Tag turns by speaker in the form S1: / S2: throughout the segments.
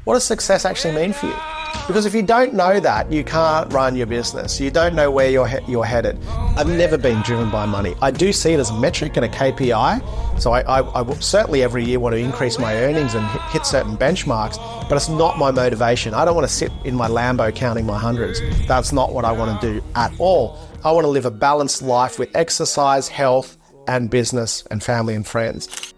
S1: what does success actually mean for you? Because if you don't know that, you can't run your business. You don't know where you're headed. I've never been driven by money. I do see it as a metric and a KPI. So I certainly every year want to increase my earnings and hit certain benchmarks, but it's not my motivation. I don't want to sit in my Lambo counting my hundreds. That's not what I want to do at all. I want to live a balanced life with exercise, health, and business and family and friends.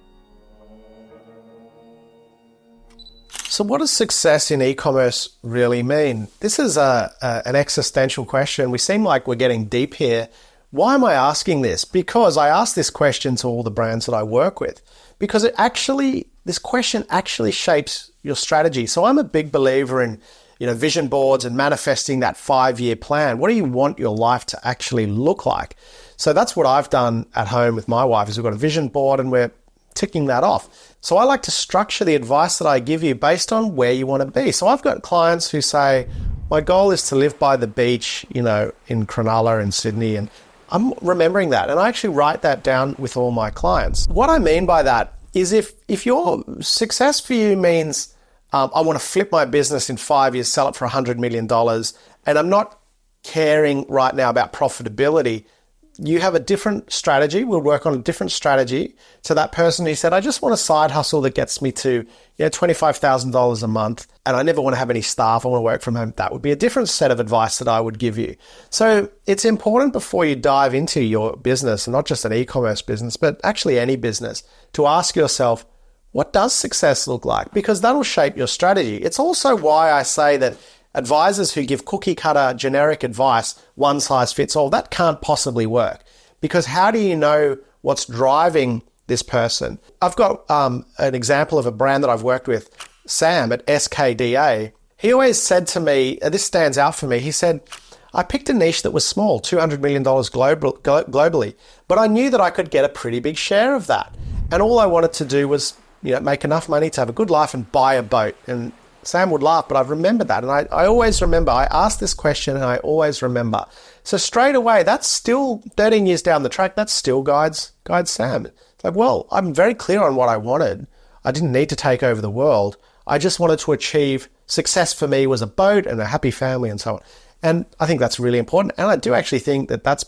S1: So what does success in e-commerce really mean? This is an existential question. We seem like we're getting deep here. Why am I asking this? Because I ask this question to all the brands that I work with. Because this question actually shapes your strategy. So I'm a big believer in, vision boards and manifesting that 5-year plan. What do you want your life to actually look like? So that's what I've done at home with my wife, is we've got a vision board and we're ticking that off. So I like to structure the advice that I give you based on where you want to be. So I've got clients who say, my goal is to live by the beach, in Cronulla in Sydney. And I'm remembering that. And I actually write that down with all my clients. What I mean by that is if your success for you means I want to flip my business in 5 years, sell it for $100 million, and I'm not caring right now about profitability, you have a different strategy. We'll work on a different strategy to that person who said, I just want a side hustle that gets me to $25,000 a month, and I never want to have any staff. I want to work from home. That would be a different set of advice that I would give you. So it's important before you dive into your business, and not just an e-commerce business, but actually any business, to ask yourself, what does success look like? Because that'll shape your strategy. It's also why I say that advisors who give cookie cutter generic advice, one size fits all, that can't possibly work. Because how do you know what's driving this person? I've got an example of a brand that I've worked with, Sam at SKDA. He always said to me, this stands out for me, he said, I picked a niche that was small, $200 million globally, but I knew that I could get a pretty big share of that. And all I wanted to do was make enough money to have a good life and buy a boat. And Sam would laugh, but I've remembered that. And I always remember, I asked this question and I always remember. So straight away, that's still 13 years down the track, that still guides Sam. It's like, well, I'm very clear on what I wanted. I didn't need to take over the world. I just wanted to achieve success. For me was a boat and a happy family and so on. And I think that's really important. And I do actually think that that's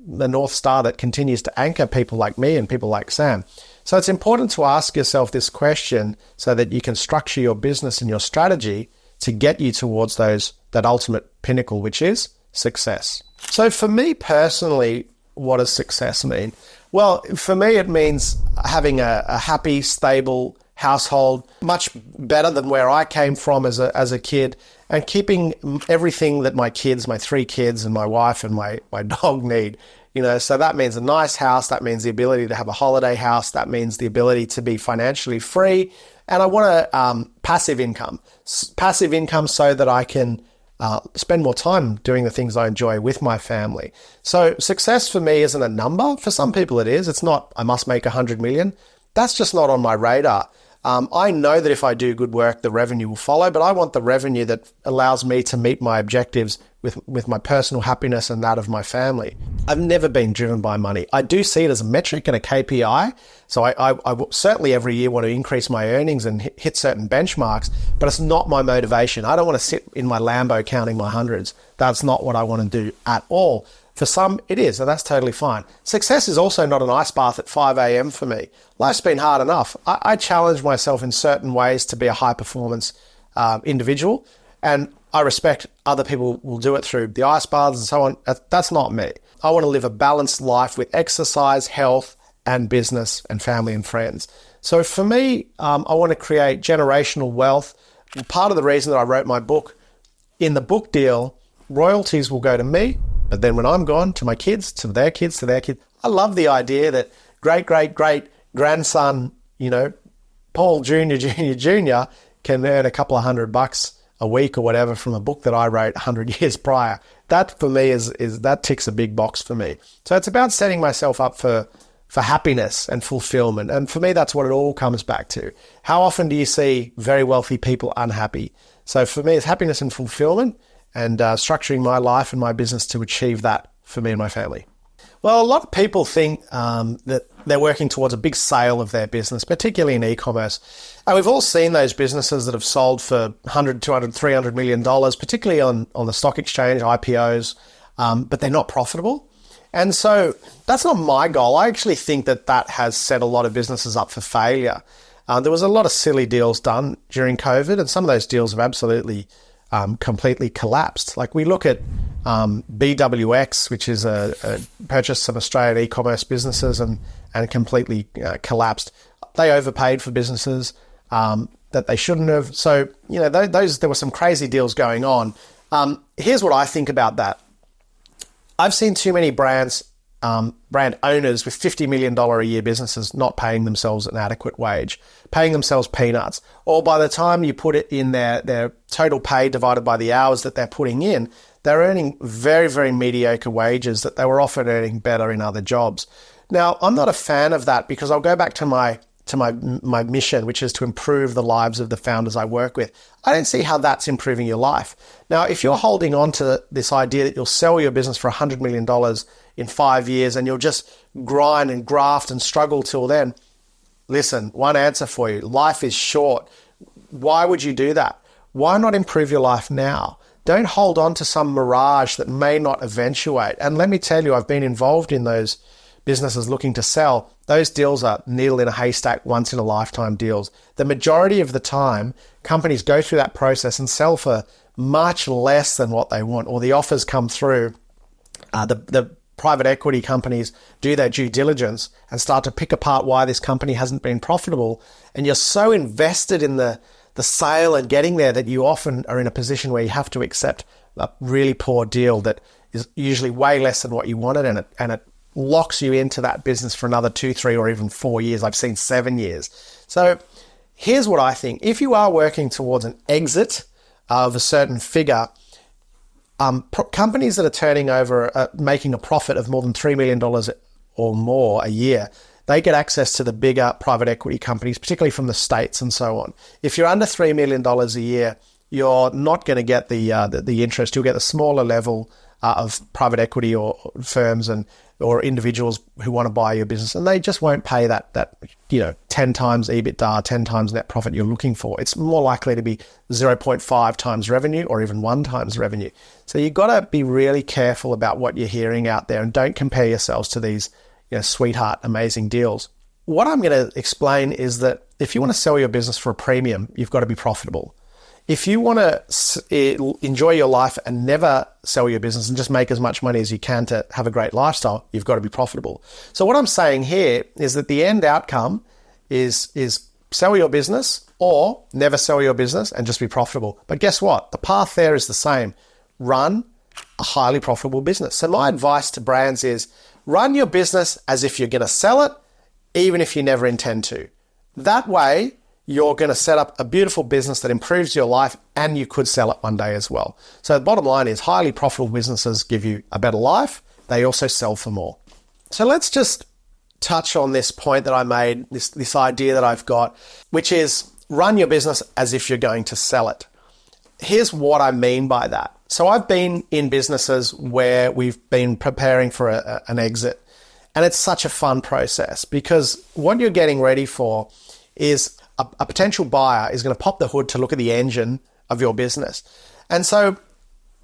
S1: the North Star that continues to anchor people like me and people like Sam. So it's important to ask yourself this question so that you can structure your business and your strategy to get you towards that ultimate pinnacle, which is success. So for me personally, what does success mean? Well, for me, it means having a happy, stable household, much better than where I came from as a kid, and keeping everything that my 3 kids and my wife and my dog need. So that means a nice house. That means the ability to have a holiday house. That means the ability to be financially free. And I want a passive income so that I can spend more time doing the things I enjoy with my family. So success for me isn't a number. For some people it is. It's not, I must make 100 million. That's just not on my radar. I know that if I do good work, the revenue will follow, but I want the revenue that allows me to meet my objectives with my personal happiness and that of my family. I've never been driven by money. I do see it as a metric and a KPI. So I certainly every year want to increase my earnings and hit certain benchmarks, but it's not my motivation. I don't want to sit in my Lambo counting my hundreds. That's not what I want to do at all. For some, it is, and that's totally fine. Success is also not an ice bath at 5 a.m. for me. Life's been hard enough. I challenge myself in certain ways to be a high-performance individual, and I respect other people will do it through the ice baths and so on. That's not me. I want to live a balanced life with exercise, health, and business and family and friends. So for me, I want to create generational wealth. And part of the reason that I wrote my book, in the book deal, royalties will go to me, but then when I'm gone, to my kids, to their kids, to their kids. I love the idea that great-great-great-grandson, Paul Jr. can earn a couple of $100 a week or whatever from a book that I wrote 100 years prior. That for me is that ticks a big box for me. So it's about setting myself up for happiness and fulfillment. And for me, that's what it all comes back to. How often do you see very wealthy people unhappy? So for me, it's happiness and fulfillment, and structuring my life and my business to achieve that for me and my family. Well, a lot of people think that they're working towards a big sale of their business, particularly in e-commerce. And we've all seen those businesses that have sold for $100, $200, $300 million, particularly on the stock exchange, IPOs, but they're not profitable. And so that's not my goal. I actually think that has set a lot of businesses up for failure. There was a lot of silly deals done during COVID, and some of those deals have absolutely completely collapsed. Like we look at BWX, which is a purchased some Australian e-commerce businesses and completely collapsed. They overpaid for businesses that they shouldn't have. So, there were some crazy deals going on. Here's what I think about that. I've seen too many brand owners with $50 million a year businesses not paying themselves an adequate wage, paying themselves peanuts, or by the time you put it in their total pay divided by the hours that they're putting in, they're earning very, very mediocre wages that they were often earning better in other jobs. Now, I'm not a fan of that because I'll go back to my mission, which is to improve the lives of the founders I work with. I don't see how that's improving your life. Now, if you're holding on to this idea that you'll sell your business for $100 million in 5 years and you'll just grind and graft and struggle till then, listen, one answer for you. Life is short. Why would you do that? Why not improve your life now? Don't hold on to some mirage that may not eventuate. And let me tell you, I've been involved in those businesses looking to sell. Those deals are needle in a haystack, once in a lifetime deals. The majority of the time, companies go through that process and sell for much less than what they want, or the offers come through. The private equity companies do their due diligence and start to pick apart why this company hasn't been profitable. And you're so invested in the sale and getting there that you often are in a position where you have to accept a really poor deal that is usually way less than what you wanted, and it locks you into that business for another 2, 3, or even 4 years. I've seen 7 years. So here's what I think. If you are working towards an exit of a certain figure, companies that are turning over, making a profit of more than $3 million or more a year, they get access to the bigger private equity companies, particularly from the States and so on. If you're under $3 million a year, you're not going to get the interest. You'll get the smaller level of private equity or firms or individuals who want to buy your business, and they just won't pay that 10 times EBITDA, 10 times net profit you're looking for. It's more likely to be 0.5 times revenue or even 1 times revenue. So you've got to be really careful about what you're hearing out there, and don't compare yourselves to these sweetheart amazing deals. What I'm going to explain is that if you want to sell your business for a premium, you've got to be profitable. If you want to enjoy your life and never sell your business and just make as much money as you can to have a great lifestyle, you've got to be profitable. So what I'm saying here is that the end outcome is sell your business or never sell your business and just be profitable. But guess what? The path there is the same. Run a highly profitable business. So my advice to brands is run your business as if you're going to sell it, even if you never intend to. That way, you're going to set up a beautiful business that improves your life, and you could sell it one day as well. So the bottom line is highly profitable businesses give you a better life. They also sell for more. So let's just touch on this point that I made, this idea that I've got, which is run your business as if you're going to sell it. Here's what I mean by that. So I've been in businesses where we've been preparing for an exit, and it's such a fun process because what you're getting ready for is a potential buyer is going to pop the hood to look at the engine of your business. And so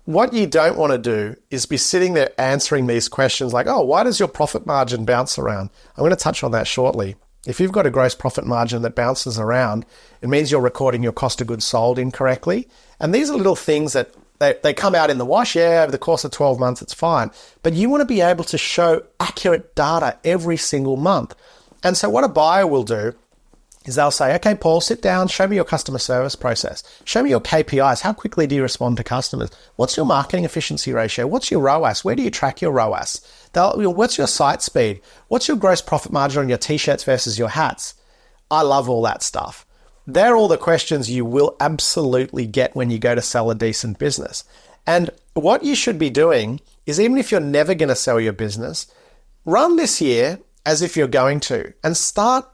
S1: what you don't want to do is be sitting there answering these questions like, oh, why does your profit margin bounce around? I'm going to touch on that shortly. If you've got a gross profit margin that bounces around, it means you're recording your cost of goods sold incorrectly. And these are little things that they come out in the wash. Yeah, over the course of 12 months, it's fine. But you want to be able to show accurate data every single month. And so what a buyer will do is they'll say, okay, Paul, sit down, show me your customer service process. Show me your KPIs. How quickly do you respond to customers? What's your marketing efficiency ratio? What's your ROAS? Where do you track your ROAS? What's your site speed? What's your gross profit margin on your t-shirts versus your hats? I love all that stuff. They're all the questions you will absolutely get when you go to sell a decent business. And what you should be doing is, even if you're never going to sell your business, run this year as if you're going to, and start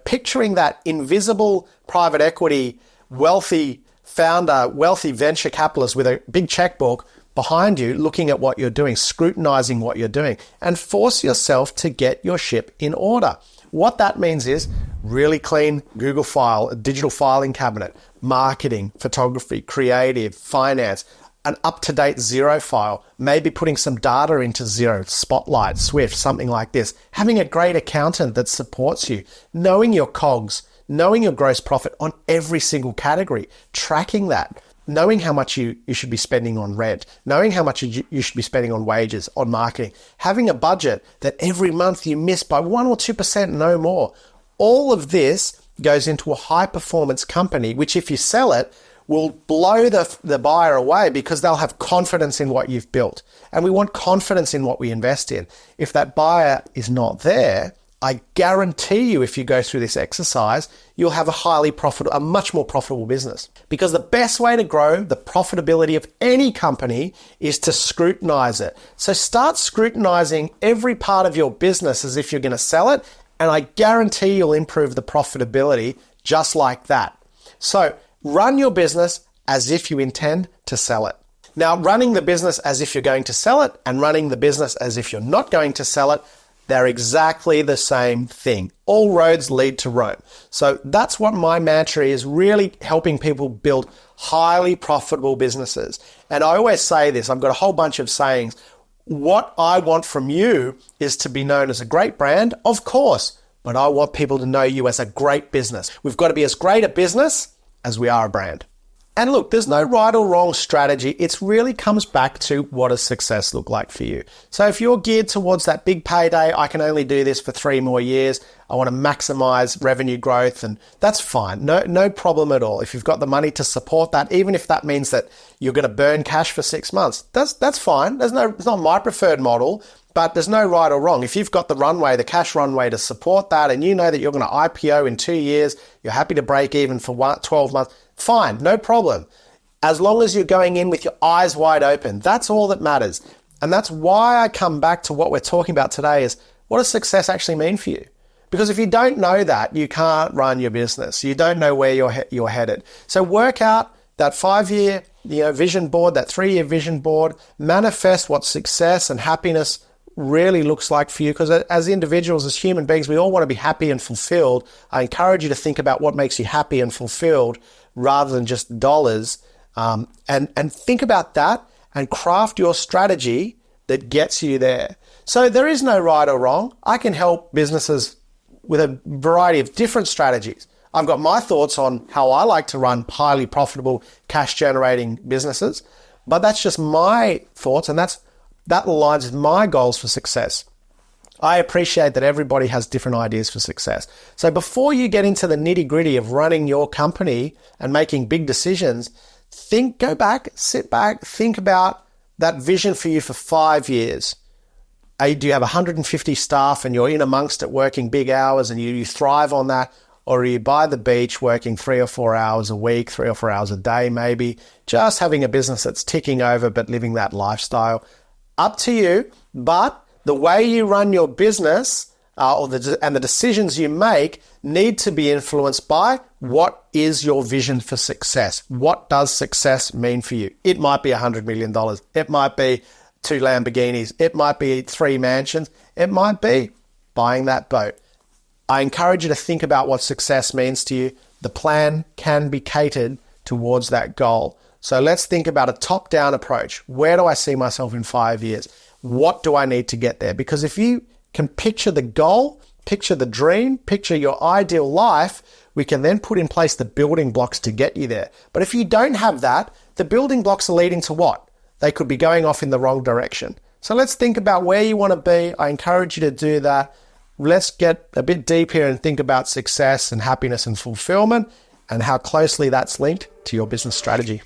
S1: picturing that invisible private equity, wealthy founder, wealthy venture capitalist with a big checkbook behind you looking at what you're doing, scrutinizing what you're doing, and force yourself to get your ship in order. What that means is really clean Google file, a digital filing cabinet, marketing, photography, creative, finance, an up-to-date Xero file, maybe putting some data into Xero, Spotlight, Swift, something like this. Having a great accountant that supports you, knowing your COGS, knowing your gross profit on every single category, tracking that, knowing how much you should be spending on rent, knowing how much you should be spending on wages, on marketing, having a budget that every month you miss by 1 or 2%, no more. All of this goes into a high-performance company, which if you sell it, will blow the buyer away because they'll have confidence in what you've built. And we want confidence in what we invest in. If that buyer is not there, I guarantee you if you go through this exercise, you'll have a much more profitable business. Because the best way to grow the profitability of any company is to scrutinize it. So start scrutinizing every part of your business as if you're going to sell it, and I guarantee you'll improve the profitability just like that. So run your business as if you intend to sell it. Now, running the business as if you're going to sell it and running the business as if you're not going to sell it, they're exactly the same thing. All roads lead to Rome. So that's what my mantra is, really helping people build highly profitable businesses. And I always say this, I've got a whole bunch of sayings. What I want from you is to be known as a great brand, of course, but I want people to know you as a great business. We've got to be as great a business as we are a brand. And look, there's no right or wrong strategy. It really comes back to what does success look like for you. So if you're geared towards that big payday, I can only do this for 3 more years. I want to maximize revenue growth, and that's fine. No problem at all. If you've got the money to support that, even if that means that you're going to burn cash for 6 months, that's fine. It's not my preferred model, but there's no right or wrong. If you've got the runway, the cash runway to support that, and you know that you're going to IPO in 2 years, you're happy to break even for 12 months, fine, no problem. As long as you're going in with your eyes wide open, that's all that matters. And that's why I come back to what we're talking about today is, what does success actually mean for you? Because if you don't know that, you can't run your business. You don't know where you're headed. So work out that 5-year vision board, that 3-year vision board, manifest what success and happiness really looks like for you, because as individuals, as human beings, we all want to be happy and fulfilled. I encourage you to think about what makes you happy and fulfilled rather than just dollars, and think about that and craft your strategy that gets you there. So there is no right or wrong. I can help businesses with a variety of different strategies. I've got my thoughts on how I like to run highly profitable, cash-generating businesses, but that's just my thoughts, and that aligns with my goals for success. I appreciate that everybody has different ideas for success. So before you get into the nitty-gritty of running your company and making big decisions, go back, sit back, think about that vision for you for 5 years. Do you have 150 staff and you're in amongst it working big hours and you thrive on that? Or are you by the beach working 3 or 4 hours a week, 3 or 4 hours a day maybe, just having a business that's ticking over but living that lifestyle? Up to you, but the way you run your business and the decisions you make need to be influenced by what is your vision for success. What does success mean for you? It might be $100 million. It might be 2 Lamborghinis. It might be 3 mansions. It might be buying that boat. I encourage you to think about what success means to you. The plan can be catered towards that goal. So let's think about a top-down approach. Where do I see myself in 5 years? What do I need to get there? Because if you can picture the goal, picture the dream, picture your ideal life, we can then put in place the building blocks to get you there. But if you don't have that, the building blocks are leading to what? They could be going off in the wrong direction. So let's think about where you want to be. I encourage you to do that. Let's get a bit deep here and think about success and happiness and fulfillment and how closely that's linked to your business strategy.